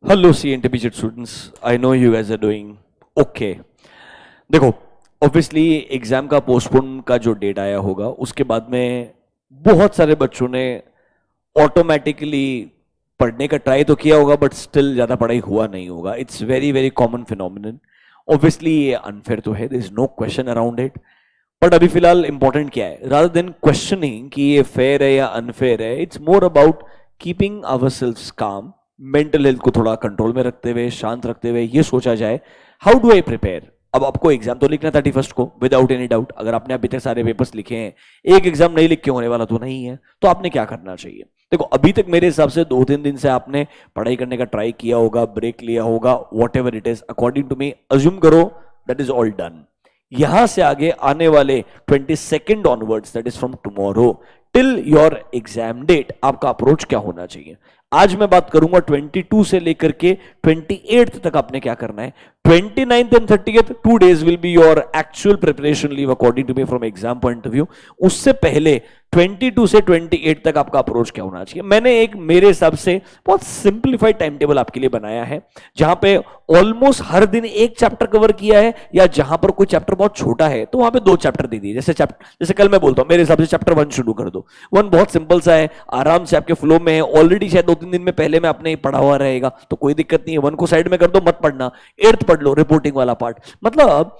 Hello C intermediate students, I know you guys are doing okay. देखो, obviously exam का postpone का जो date आया होगा उसके बाद में बहुत सारे बच्चों ने ऑटोमेटिकली पढ़ने का ट्राई तो किया होगा, बट स्टिल ज्यादा पढ़ाई हुआ नहीं होगा। It's very very common phenomenon. Obviously ये अनफेयर तो है, there is no question around it, but अभी फिलहाल इंपॉर्टेंट क्या है, रादर देन क्वेश्चनिंग कि ये फेयर है या अनफेयर है, it's more about keeping ourselves काम, मेंटल हेल्थ को थोड़ा कंट्रोल में रखते हुए, शांत रखते हुए ये सोचा जाए हाउ डू आई प्रिपेयर। अब आपको एग्जाम तो लिखना 31 को विदाउट एनी डाउट। अगर आपने अभी तक सारे पेपर्स लिखे हैं, एक एग्जाम नहीं लिख के होने वाला तो नहीं है, तो आपने क्या करना चाहिए। देखो, अभी तक मेरे हिसाब से 2-3 दिन से आपने पढ़ाई करने का ट्राई किया होगा, ब्रेक लिया होगा, whatever it is, according to me assume करो दैट इज ऑल डन। यहां से आगे आने वाले 22 onwards, that is from tomorrow till your exam date, आपका अप्रोच क्या होना चाहिए। आज मैं बात करूंगा 22 से लेकर के 28 तक आपने क्या करना है। 29th and 30th 2 days will be your actual preparation leave according to me from exam point of view. उससे पहले 22 से 28 तक आपका अप्रोच क्या होना चाहिए। मैंने एक मेरे हिसाब से बहुत सिंप्लीफाइड टाइम टेबल आपके लिए बनाया है, जहां पे ऑलमोस्ट हर दिन एक चैप्टर कवर किया है, या जहां पर कोई चैप्टर बहुत छोटा है तो वहां पे 2 चैप्टर दे दिए। जैसे कल मैं बोलता हूं, मेरे हिसाब से चैप्टर 1 शुरू कर दो। 1 बहुत सिंपल सा है, आराम से आपके फ्लो में है, ऑलरेडी शायद 2-3 दिन में पहले में आपने पढ़ा हुआ रहेगा, तो कोई दिक्कत नहीं है। 1 को साइड में कर दो, मत पढ़ना। 8th पढ़ लो, रिपोर्टिंग वाला पार्ट। मतलब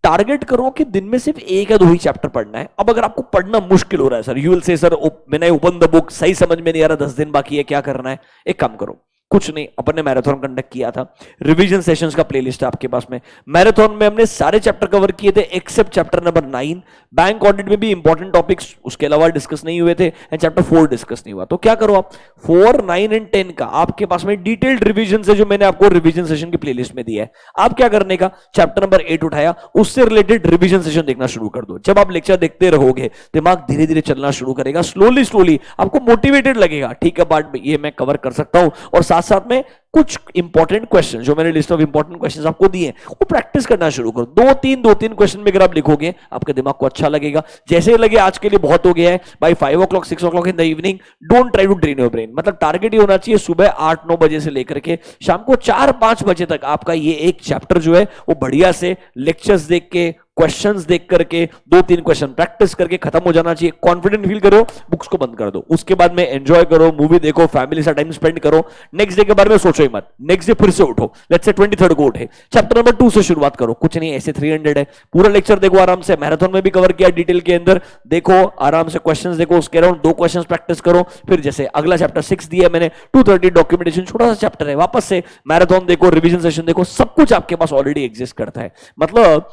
टारगेट करो कि दिन में सिर्फ 1 या 2 ही चैप्टर पढ़ना है। अब अगर आपको पढ़ना मुश्किल हो रहा है, sir you will say sir मैंने ओपन द बुक, सही समझ में नहीं आ रहा, 10 दिन बाकी है, क्या करना है। एक काम करो, कुछ नहीं, अपन ने मैराथन कंडक्ट किया था, रिवीजन सेशंस का प्लेलिस्ट है आपके पास में। मैराथन में हमने सारे चैप्टर कवर किए थे except chapter number 9। Bank audit में भी इंपॉर्टेंट टॉपिक्स उसके अलावा डिस्कस नहीं हुए थे, एंड चैप्टर 4 डिस्कस नहीं हुआ। तो क्या करो आप, 4, 9 एंड 10 का आपके पास में डिटेल्ड रिवीजन है, जो मैंने आपको रिवीजन सेशन की प्लेलिस्ट में दिया है। आप क्या करने का, चैप्टर नंबर 8 उठाया, उससे रिलेटेड रिवीजन सेशन देखना शुरू कर दो। जब आप लेक्चर देखते रहोगे, दिमाग धीरे धीरे चलना शुरू करेगा, स्लोली स्लोली आपको मोटिवेटेड लगेगा, ठीक है पार्ट ये मैं कवर कर सकता हूं। और साथ साथ में कुछ इंपॉर्टेंट क्वेश्चन जो मैंने लिस्ट ऑफ इंपॉर्टेंट क्वेश्चन आपको दिए वो प्रैक्टिस करना शुरू करो। 2-3 क्वेश्चन में अगर आप लिखोगे, आपके दिमाग को अच्छा लगेगा। जैसे ही लगे आज के लिए बहुत हो गया है, by 5 o'clock 6 o'clock in the evening, don't try to drain your brain. मतलब टारगेट ये होना चाहिए सुबह 8-9 बजे से लेकर के शाम को 4-5 बजे तक आपका ये एक चैप्टर जो है वो बढ़िया से लेक्चर्स देख के, क्वेश्चंस देख करके, 2-3 क्वेश्चन प्रैक्टिस करके खत्म हो जाना चाहिए। कॉन्फिडेंट फील करो, बुक्स को बंद कर दो। उसके बाद में एंजॉय करो, मूवी देखो, फैमिली से टाइम स्पेंड करो। नेक्स्ट डे के बारे में सोचो ही मत, नेक्स्ट डे फिर से उठो, लेट्स से 23rd को उठे, चैप्टर नंबर 2 से शुरुआत करो। कुछ नहीं, ऐसे 300 है, पूरा लेक्चर देखो आराम से। मैराथन में भी कवर किया डिटेल के अंदर, देखो आराम से, क्वेश्चंस देखो, उसके अराउंड 2 क्वेश्चंस प्रैक्टिस करो। फिर जैसे अगला चैप्टर 6 दिया मैंने, 230 डॉक्यूमेंटेशन, छोटा सा चैप्टर है, वापस से मैराथन देखो, रिवीजन सेशन देखो, सब कुछ आपके पास ऑलरेडी एग्जिस्ट करता है। मतलब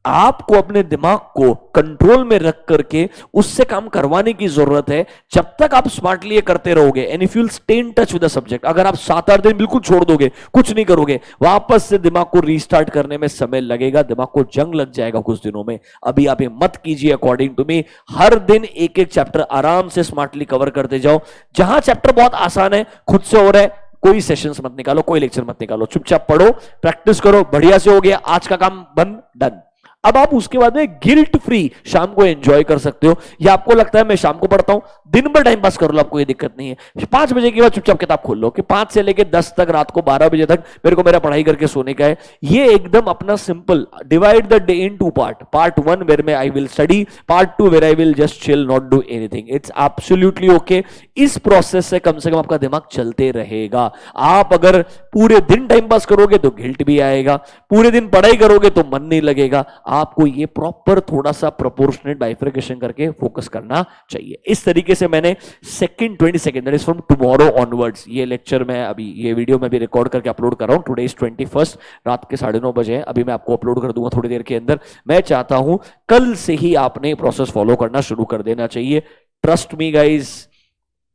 आपको अपने दिमाग को कंट्रोल में रख करके उससे काम करवाने की जरूरत है। जब तक आप स्मार्टली ये करते रहोगे, and if you will stay in touch with the subject, अगर आप 7-8 दिन बिल्कुल छोड़ दोगे, कुछ नहीं करोगे, वापस से दिमाग को रीस्टार्ट करने में समय लगेगा, दिमाग को जंग लग जाएगा कुछ दिनों में। अभी आप ये मत कीजिए। अकॉर्डिंग टू मी, हर दिन एक चैप्टर आराम से स्मार्टली कवर करते जाओ। जहां चैप्टर बहुत आसान है, खुद से हो रहा है, कोई सेशंस मत निकालो, कोई लेक्चर मत निकालो, चुपचाप पढ़ो, प्रैक्टिस करो, बढ़िया से हो गया, आज का काम बंद, डन। अब आप उसके बाद में गिल्ट फ्री शाम को एंजॉय कर सकते हो। या आपको लगता है मैं शाम को पढ़ता हूं, दिन भर टाइम पास कर लो, आपको ये दिक्कत नहीं है। 5 बजे के बाद चुपचाप किताब खोल लो कि 5 से लेकर 10 तक, रात को 12 बजे तक मेरे को मेरा पढ़ाई करके सोने का है। ये एकदम अपना simple, divide the day in 2 part. Part 1 where में I will study, part 2 where I will just chill, not do anything. It's absolutely okay. इस प्रोसेस से कम से कम आपका दिमाग चलते रहेगा। आप अगर पूरे दिन टाइम पास करोगे तो गिल्ट भी आएगा, पूरे दिन पढ़ाई करोगे तो मन नहीं लगेगा। आपको ये प्रॉपर थोड़ा सा प्रोपोर्शनेट बाइफरकेशन करके फोकस करना चाहिए। इस तरीके से मैंने 22 that is from tomorrow onwards, ये लेक्चर मैं अभी, ये वीडियो मैं भी रिकॉर्ड करके अपलोड कर रहा हूं। टुडे इज 21, रात के 9:30 बजे है, अभी मैं आपको अपलोड कर दूंगा थोड़ी देर के अंदर। मैं चाहता हूं कल से ही आपने प्रोसेस फॉलो करना शुरू कर देना चाहिए। ट्रस्ट मी गाइज,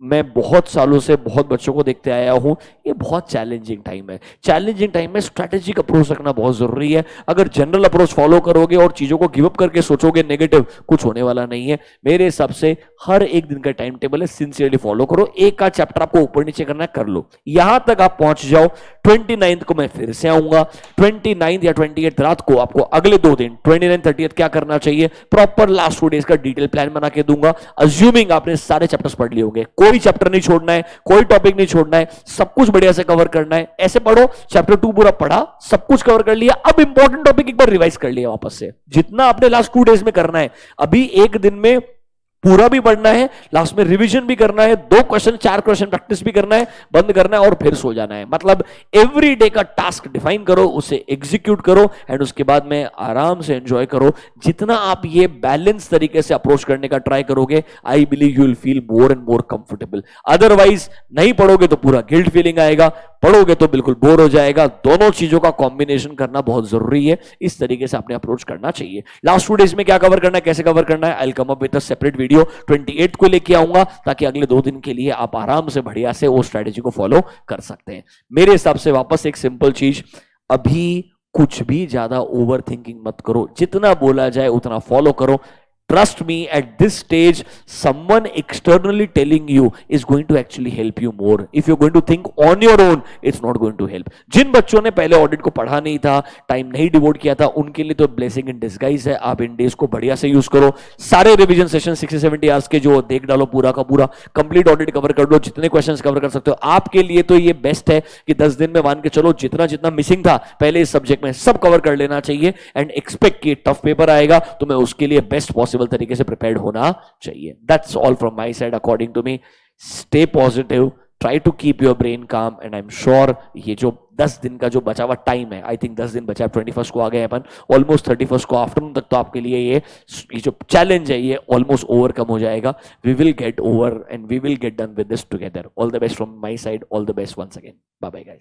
मैं बहुत सालों से बहुत बच्चों को देखते आया हूं, ये बहुत चैलेंजिंग टाइम है। चैलेंजिंग टाइम में स्ट्रैटेजिक अप्रोच रखना बहुत जरूरी है। अगर जनरल अप्रोच फॉलो करोगे और चीजों को गिव अप करके सोचोगे नेगेटिव, कुछ होने वाला नहीं है। मेरे हिसाब से हर एक दिन का टाइम टेबल है, सिंसियरली फॉलो करो। एक का चैप्टर आपको ऊपर नीचे करना है, कर लो, यहां तक आप पहुंच जाओ। 29 को मैं फिर से आऊंगा, 29 या 28 रात को आपको अगले 2 दिन 29 30 क्या करना चाहिए, प्रॉपर लास्ट 2 डेज का डिटेल प्लान बना के दूंगा। अज्यूमिंग आपने सारे चैप्टर्स पढ़ लिए होंगे, कोई चैप्टर नहीं छोड़ना है, कोई टॉपिक नहीं छोड़ना है, सब कुछ बढ़िया से कवर करना है। ऐसे पढ़ो, चैप्टर 2 पूरा पढ़ा, सब कुछ कवर कर लिया, अब इंपॉर्टेंट टॉपिक एक बार रिवाइज कर लिया वापस से, जितना आपने लास्ट 2 डेज में करना है। अभी एक दिन में पूरा भी पढ़ना है, लास्ट में रिवीजन भी करना है, 2 क्वेश्चन 4 क्वेश्चन प्रैक्टिस भी करना है, बंद करना है और फिर सो जाना है। मतलब एवरी डे का टास्क डिफाइन करो, उसे एग्जीक्यूट करो एंड उसके बाद में आराम से एंजॉय करो। जितना आप ये बैलेंस तरीके से अप्रोच करने का ट्राई करोगे, I believe you will feel more and more comfortable. Otherwise नहीं पढ़ोगे तो पूरा गिल्ट फीलिंग आएगा, पढ़ोगे तो बिल्कुल बोर हो जाएगा। दोनों चीजों का कॉम्बिनेशन करना बहुत जरूरी है, इस तरीके से आपने अप्रोच करना चाहिए। लास्ट 2 डेज में क्या कवर करना है, कैसे कवर करना है, I will come up with a separate video 28 को लेके आऊंगा, ताकि अगले 2 दिन के लिए आप आराम से बढ़िया से वो स्ट्रेटेजी को फॉलो कर सकते हैं। मेरे हिसाब से वापस एक सिंपल चीज, अभी कुछ भी ज्यादा ओवर थिंकिंग मत करो, जितना बोला जाए उतना फॉलो करो। Trust me, at this stage, someone externally telling you is going to actually help you more. If you're going to think on your own, it's not going to help. जिन बच्चों ने पहले ऑडिट को पढ़ा नहीं था, time नहीं devote किया था, उनके लिए तो ब्लेसिंग इन डिस्गाइज है। आप इन डेज को बढ़िया से यूज करो, सारे रिवीजन सेशन 60-70 आवर्स के जो देख डालो, पूरा का पूरा कंप्लीट ऑडिट कवर कर लो, जितने क्वेश्चंस कवर कर सकते हो। आपके लिए तो ये बेस्ट है कि 10 दिन में मान के चलो जितना जितना मिसिंग था पहले इस सब्जेक्ट में सब कवर कर लेना चाहिए, एंड एक्सपेक्ट कि टफ पेपर आएगा तो मैं उसके लिए बेस्ट पॉसिबल तरीके से प्रिपेयर्ड होना चाहिए। That's all from my side according to me. Stay positive, try to keep your brain calm, and I am sure ये जो 10 दिन का जो बचा हुआ टाइम है, आई थिंक 10 दिन बचा है, 21st को आ गए अपन, ऑलमोस्ट 31st को आफ्टरनून तक तो आपके लिए ये जो चैलेंज है ये ऑलमोस्ट ओवरकम हो जाएगा। We will get over and we will get done with this together. All the best from my side, all the best once again, bye bye guys.